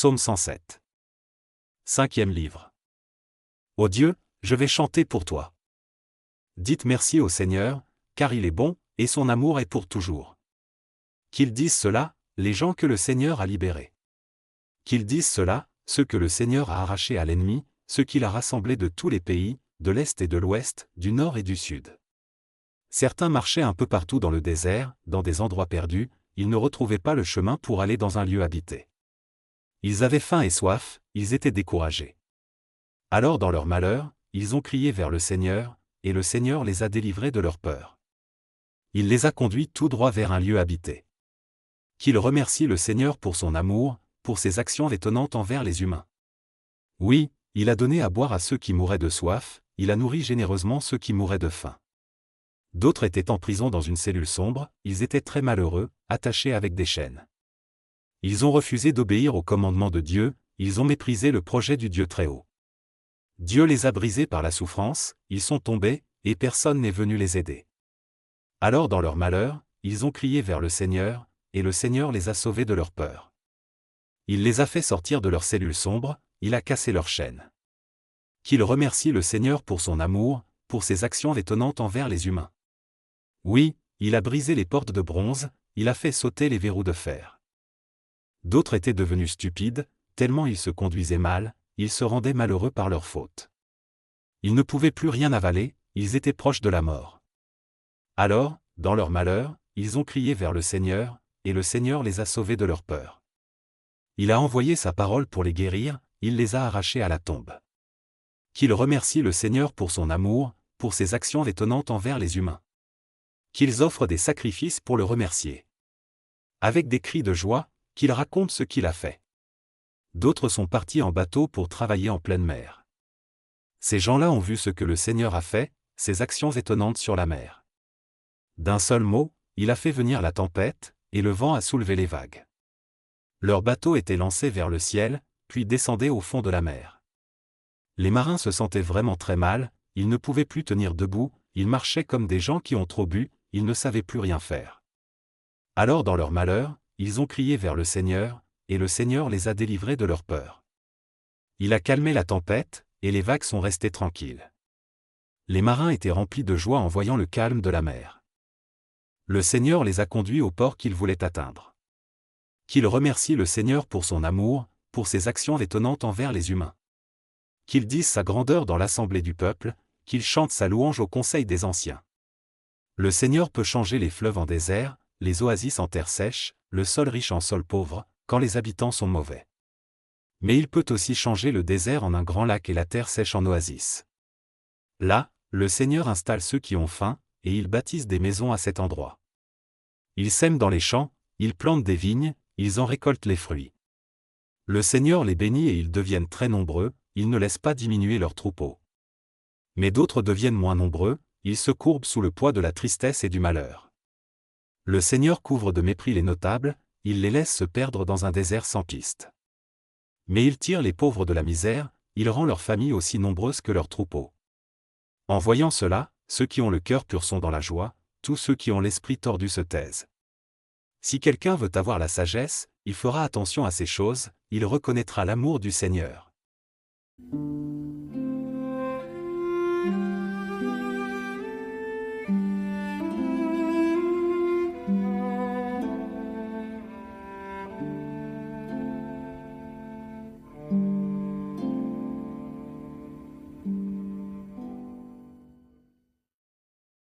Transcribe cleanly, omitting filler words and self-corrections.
Psaume 107. Cinquième livre. Ô Dieu, je vais chanter pour toi. Dites merci au Seigneur, car il est bon, et son amour est pour toujours. Qu'ils disent cela, les gens que le Seigneur a libérés. Qu'ils disent cela, ceux que le Seigneur a arrachés à l'ennemi, ceux qu'il a rassemblés de tous les pays, de l'Est et de l'Ouest, du Nord et du Sud. Certains marchaient un peu partout dans le désert, dans des endroits perdus, ils ne retrouvaient pas le chemin pour aller dans un lieu habité. Ils avaient faim et soif, ils étaient découragés. Alors dans leur malheur, ils ont crié vers le Seigneur, et le Seigneur les a délivrés de leur peur. Il les a conduits tout droit vers un lieu habité. Qu'ils remercient le Seigneur pour son amour, pour ses actions étonnantes envers les humains. Oui, il a donné à boire à ceux qui mouraient de soif, il a nourri généreusement ceux qui mouraient de faim. D'autres étaient en prison dans une cellule sombre, ils étaient très malheureux, attachés avec des chaînes. Ils ont refusé d'obéir au commandement de Dieu, ils ont méprisé le projet du Dieu Très-Haut. Dieu les a brisés par la souffrance, ils sont tombés, et personne n'est venu les aider. Alors dans leur malheur, ils ont crié vers le Seigneur, et le Seigneur les a sauvés de leur peur. Il les a fait sortir de leur cellule sombre, il a cassé leurs chaînes. Qu'ils remercient le Seigneur pour son amour, pour ses actions étonnantes envers les humains. Oui, il a brisé les portes de bronze, il a fait sauter les verrous de fer. D'autres étaient devenus stupides, tellement ils se conduisaient mal, ils se rendaient malheureux par leur faute. Ils ne pouvaient plus rien avaler, ils étaient proches de la mort. Alors, dans leur malheur, ils ont crié vers le Seigneur, et le Seigneur les a sauvés de leur peur. Il a envoyé sa parole pour les guérir, il les a arrachés à la tombe. Qu'ils remercient le Seigneur pour son amour, pour ses actions étonnantes envers les humains. Qu'ils offrent des sacrifices pour le remercier. Avec des cris de joie, qu'ils racontent ce qu'il a fait. D'autres sont partis en bateau pour travailler en pleine mer. Ces gens-là ont vu ce que le Seigneur a fait, ses actions étonnantes sur la mer. D'un seul mot, il a fait venir la tempête, et le vent a soulevé les vagues. Leur bateau était lancé vers le ciel, puis descendait au fond de la mer. Les marins se sentaient vraiment très mal, ils ne pouvaient plus tenir debout, ils marchaient comme des gens qui ont trop bu, ils ne savaient plus rien faire. Alors dans leur malheur, ils ont crié vers le Seigneur, et le Seigneur les a délivrés de leur peur. Il a calmé la tempête, et les vagues sont restées tranquilles. Les marins étaient remplis de joie en voyant le calme de la mer. Le Seigneur les a conduits au port qu'ils voulaient atteindre. Qu'ils remercient le Seigneur pour son amour, pour ses actions étonnantes envers les humains. Qu'ils disent sa grandeur dans l'assemblée du peuple, qu'ils chantent sa louange au conseil des anciens. Le Seigneur peut changer les fleuves en désert, les oasis en terre sèche, le sol riche en sol pauvre, quand les habitants sont mauvais. Mais il peut aussi changer le désert en un grand lac et la terre sèche en oasis. Là, le Seigneur installe ceux qui ont faim, et ils bâtissent des maisons à cet endroit. Ils sèment dans les champs, ils plantent des vignes, ils en récoltent les fruits. Le Seigneur les bénit et ils deviennent très nombreux, il ne laisse pas diminuer leurs troupeaux. Mais d'autres deviennent moins nombreux, ils se courbent sous le poids de la tristesse et du malheur. Le Seigneur couvre de mépris les notables, il les laisse se perdre dans un désert sans piste. Mais il tire les pauvres de la misère, il rend leurs familles aussi nombreuses que leurs troupeaux. En voyant cela, ceux qui ont le cœur pur sont dans la joie, tous ceux qui ont l'esprit tordu se taisent. Si quelqu'un veut avoir la sagesse, il fera attention à ces choses, il reconnaîtra l'amour du Seigneur.